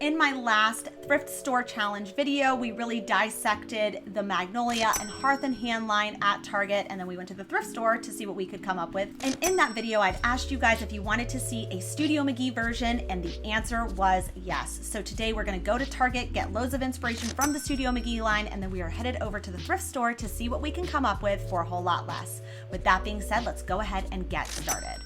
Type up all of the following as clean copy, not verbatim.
In my last thrift store challenge video, we really dissected the Magnolia and Hearth and Hand line at Target, and then we went to the thrift store to see what we could come up with. And in that video, I'd asked you guys if you wanted to see a Studio MCGEE version, and the answer was yes. So today we're gonna go to Target, get loads of inspiration from the Studio MCGEE line, and then we are headed over to the thrift store to see what we can come up with for a whole lot less. With that being said, let's go ahead and get started.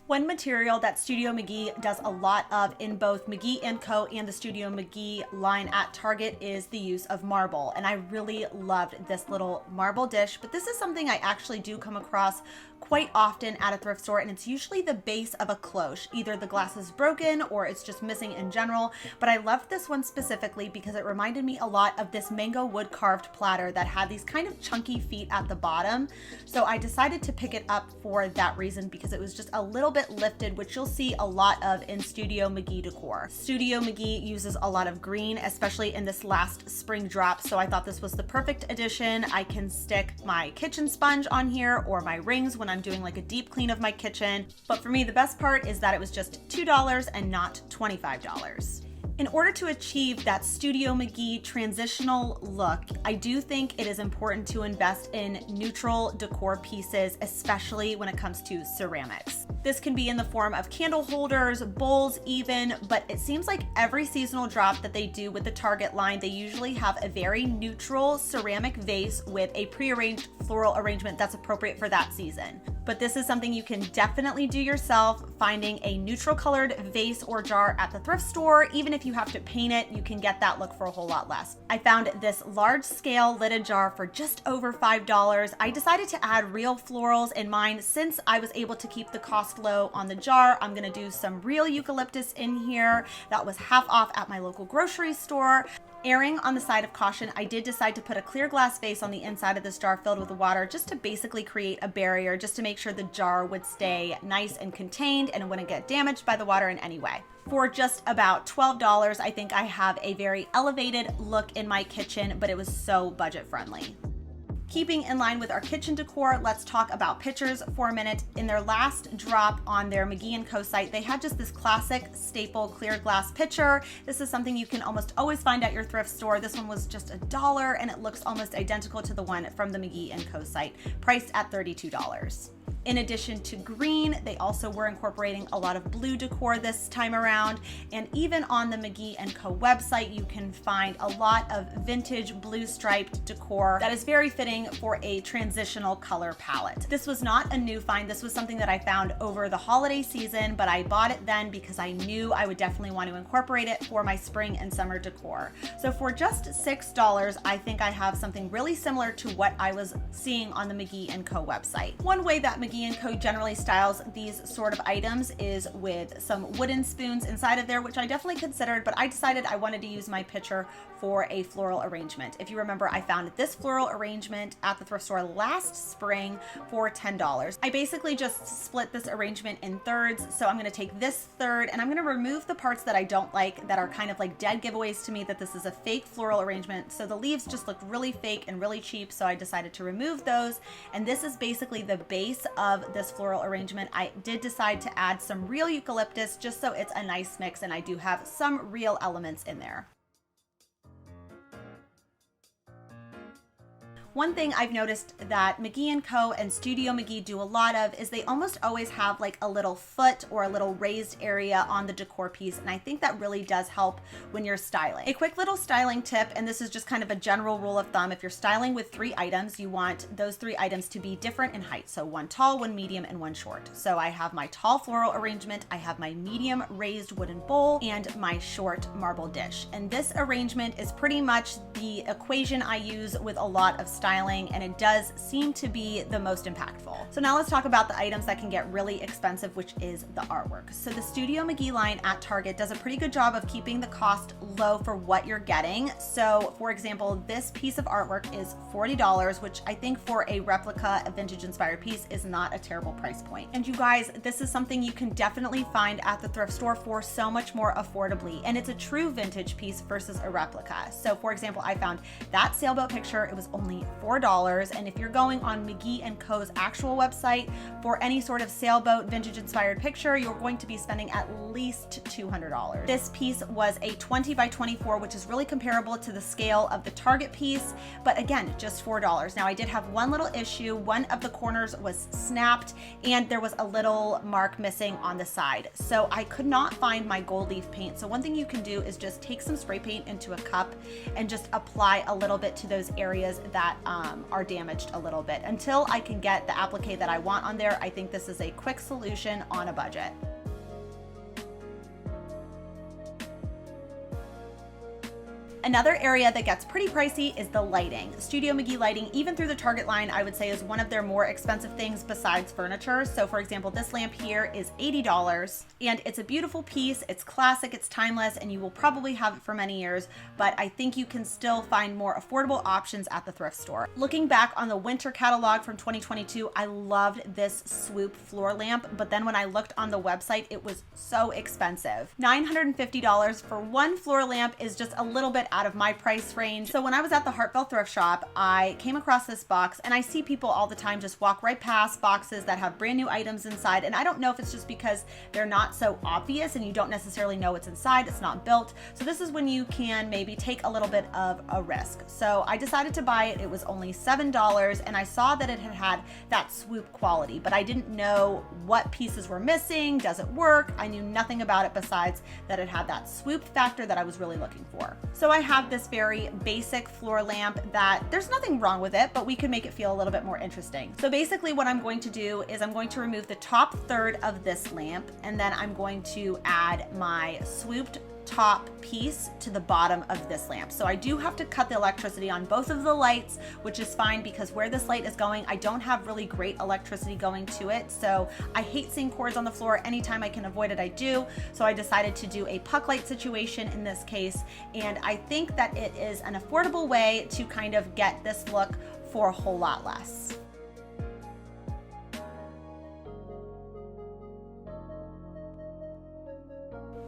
One material that Studio MCGEE does a lot of in both MCGEE CO and the Studio MCGEE line at Target is the use of marble. And I really loved this little marble dish, but this is something I actually do come across quite often at a thrift store, and it's usually the base of a cloche. Either the glass is broken or it's just missing in general, but I loved this one specifically because it reminded me a lot of this mango wood carved platter that had these kind of chunky feet at the bottom. So I decided to pick it up for that reason, because it was just a little bit lifted, which you'll see a lot of in Studio MCGEE decor. Studio MCGEE uses a lot of green, especially in this last spring drop, so I thought this was the perfect addition. I can stick my kitchen sponge on here or my rings when I'm doing like a deep clean of my kitchen. But for me, the best part is that it was just $2 and not $25. In order to achieve that Studio MCGEE transitional look, I do think it is important to invest in neutral decor pieces, especially when it comes to ceramics. This can be in the form of candle holders, bowls even, but it seems like every seasonal drop that they do with the Target line, they usually have a very neutral ceramic vase with a prearranged floral arrangement that's appropriate for that season. But this is something you can definitely do yourself, finding a neutral colored vase or jar at the thrift store. Even if you have to paint it, you can get that look for a whole lot less. I found this large scale lidded jar for just over $5. I decided to add real florals in mine. Since I was able to keep the cost low on the jar, I'm gonna do some real eucalyptus in here. That was half off at my local grocery store. Erring on the side of caution, I did decide to put a clear glass vase on the inside of this jar filled with water, just to basically create a barrier, just to make sure the jar would stay nice and contained and it wouldn't get damaged by the water in any way. For just about $12, I think I have a very elevated look in my kitchen, but it was so budget friendly. Keeping in line with our kitchen decor, let's talk about pitchers for a minute. In their last drop on their MCGEE CO site, they had just this classic staple clear glass pitcher. This is something you can almost always find at your thrift store. This one was just $1 and it looks almost identical to the one from the MCGEE CO site, priced at $32. In addition to green, they also were incorporating a lot of blue decor this time around. And even on the MCGEE Co website, you can find a lot of vintage blue striped decor that is very fitting for a transitional color palette. This was not a new find. This was something that I found over the holiday season, but I bought it then because I knew I would definitely want to incorporate it for my spring and summer decor. So for just $6, I think I have something really similar to what I was seeing on the MCGEE Co website. One way that MCGEE Co generally styles these sort of items is with some wooden spoons inside of there, which I definitely considered, but I decided I wanted to use my pitcher for a floral arrangement. If you remember, I found this floral arrangement at the thrift store last spring for $10. I basically just split this arrangement in thirds. So I'm gonna take this third and I'm gonna remove the parts that I don't like, that are kind of like dead giveaways to me that this is a fake floral arrangement. So the leaves just look really fake and really cheap, so I decided to remove those. And this is basically the base of this floral arrangement. I did decide to add some real eucalyptus just so it's a nice mix, and I do have some real elements in there. One thing I've noticed that MCGEE Co and Studio MCGEE do a lot of is they almost always have like a little foot or a little raised area on the decor piece, and I think that really does help when you're styling. A quick little styling tip, and this is just kind of a general rule of thumb: if you're styling with 3 items, you want those 3 items to be different in height. So one tall, one medium, and one short. So I have my tall floral arrangement, I have my medium raised wooden bowl, and my short marble dish. And this arrangement is pretty much the equation I use with a lot of styling styling, and it does seem to be the most impactful. So now let's talk about the items that can get really expensive, which is the artwork. So the Studio MCGEE line at Target does a pretty good job of keeping the cost low for what you're getting. So for example, this piece of artwork is $40, which I think for a replica, a vintage inspired piece is not a terrible price point. And you guys, this is something you can definitely find at the thrift store for so much more affordably. And it's a true vintage piece versus a replica. So for example, I found that sailboat picture, it was only $4. And if you're going on MCGEE CO's actual website for any sort of sailboat vintage inspired picture, you're going to be spending at least $200. This piece was a 20 by 24, which is really comparable to the scale of the Target piece, but again, just $4. Now I did have one little issue. One of the corners was snapped and there was a little mark missing on the side. So I could not find my gold leaf paint. So one thing you can do is just take some spray paint into a cup and just apply a little bit to those areas that are damaged a little bit. Until I can get the applique that I want on there, I think this is a quick solution on a budget. Another area that gets pretty pricey is the lighting. Studio MCGEE lighting, even through the Target line, I would say is one of their more expensive things besides furniture. So for example, this lamp here is $80 and it's a beautiful piece. It's classic, it's timeless, and you will probably have it for many years, but I think you can still find more affordable options at the thrift store. Looking back on the winter catalog from 2022, I loved this swoop floor lamp, but then when I looked on the website, it was so expensive. $950 for one floor lamp is just a little bit out of my price range. So when I was at the Hartville thrift shop, I came across this box, and I see people all the time just walk right past boxes that have brand new items inside. And I don't know if it's just because they're not so obvious and you don't necessarily know what's inside, it's not built. So this is when you can maybe take a little bit of a risk. So I decided to buy it. It was only $7 and I saw that it had that swoop quality, but I didn't know what pieces were missing. Does it work? I knew nothing about it besides that it had that swoop factor that I was really looking for. So I have this very basic floor lamp that there's nothing wrong with it, but we could make it feel a little bit more interesting. So basically what I'm going to do is I'm going to remove the top third of this lamp, and then I'm going to add my swooped top piece to the bottom of this lamp. So I do have to cut the electricity on both of the lights, which is fine because where this light is going, I don't have really great electricity going to it. So I hate seeing cords on the floor. Anytime I can avoid it, I do. So I decided to do a puck light situation in this case. And I think that it is an affordable way to kind of get this look for a whole lot less.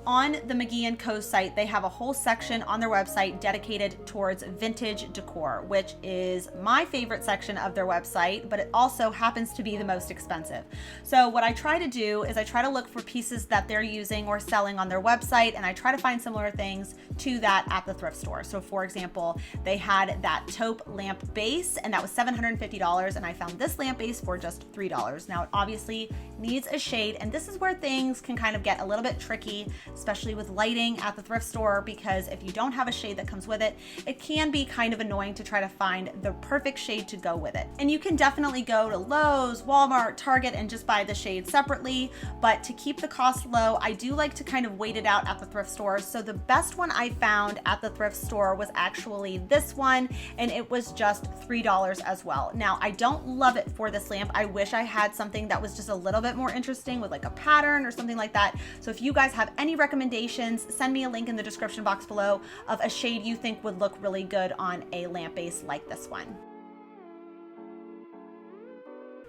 On the MCGEE CO site, they have a whole section on their website dedicated towards vintage decor, which is my favorite section of their website, but it also happens to be the most expensive. So what I try to do is I try to look for pieces that they're using or selling on their website, and I try to find similar things to that at the thrift store. So for example, they had that taupe lamp base, and that was $750, and I found this lamp base for just $3. Now it obviously needs a shade, and this is where things can kind of get a little bit tricky, especially with lighting at the thrift store, because if you don't have a shade that comes with it, it can be kind of annoying to try to find the perfect shade to go with it. And you can definitely go to Lowe's, Walmart, Target, and just buy the shade separately, but to keep the cost low, I do like to kind of wait it out at the thrift store. So the best one I found at the thrift store was actually this one, and it was just $3 as well. Now, I don't love it for this lamp. I wish I had something that was just a little bit more interesting with like a pattern or something like that. So if you guys have any recommendations, send me a link in the description box below of a shade you think would look really good on a lamp base like this one.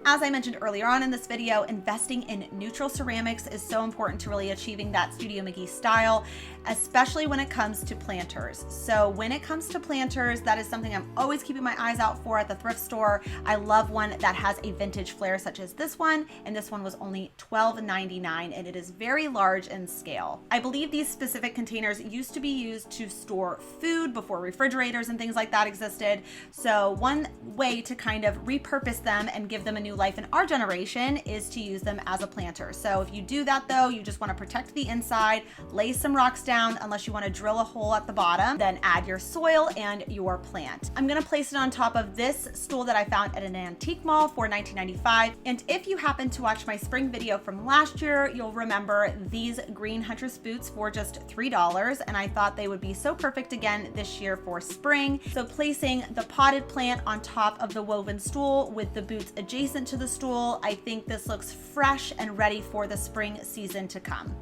As I mentioned earlier on in this video, investing in neutral ceramics is so important to really achieving that Studio MCGEE style, especially when it comes to planters. So when it comes to planters, that is something I'm always keeping my eyes out for at the thrift store. I love one that has a vintage flair such as this one, and this one was only $12.99, and it is very large in scale. I believe these specific containers used to be used to store food before refrigerators and things like that existed. So one way to kind of repurpose them and give them a new life in our generation is to use them as a planter. So if you do that though, you just want to protect the inside, lay some rocks down unless you want to drill a hole at the bottom, then add your soil and your plant. I'm going to place it on top of this stool that I found at an antique mall for $19.95. And if you happen to watch my spring video from last year, you'll remember these green huntress boots for just $3. And I thought they would be so perfect again this year for spring. So placing the potted plant on top of the woven stool with the boots adjacent to the stool, I think this looks fresh and ready for the spring season to come.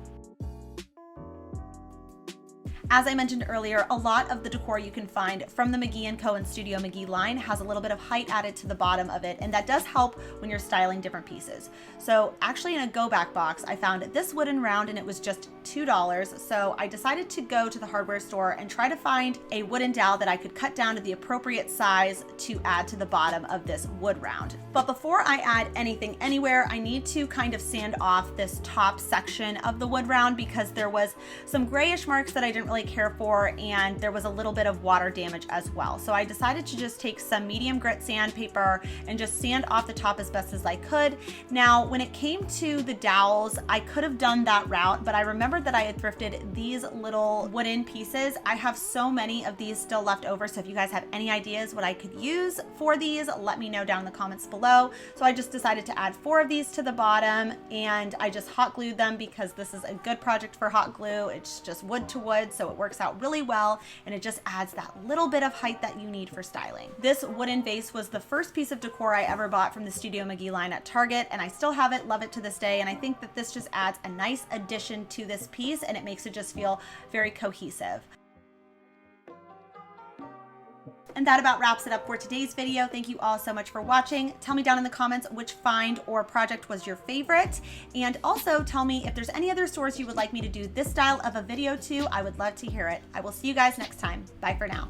As I mentioned earlier, a lot of the decor you can find from the MCGEE CO and Studio MCGEE line has a little bit of height added to the bottom of it, and that does help when you're styling different pieces. So actually in a go back box, I found this wooden round and it was just $2. So I decided to go to the hardware store and try to find a wooden dowel that I could cut down to the appropriate size to add to the bottom of this wood round. But before I add anything anywhere, I need to kind of sand off this top section of the wood round because there was some grayish marks that I didn't really care for, and there was a little bit of water damage as well. So I decided to just take some medium grit sandpaper and just sand off the top as best as I could. Now, when it came to the dowels, I could have done that route, but I remembered that I had thrifted these little wooden pieces. I have so many of these still left over, so if you guys have any ideas what I could use for these, let me know down in the comments below. So I just decided to add 4 of these to the bottom, and I just hot glued them because this is a good project for hot glue. It's just wood to wood, so it works out really well, and it just adds that little bit of height that you need for styling. This wooden vase was the first piece of decor I ever bought from the Studio MCGEE line at Target, and I still have it, love it to this day, and I think that this just adds a nice addition to this piece, and it makes it just feel very cohesive. And that about wraps it up for today's video. Thank you all so much for watching. Tell me down in the comments which find or project was your favorite. And also tell me if there's any other stores you would like me to do this style of a video to. I would love to hear it. I will see you guys next time. Bye for now.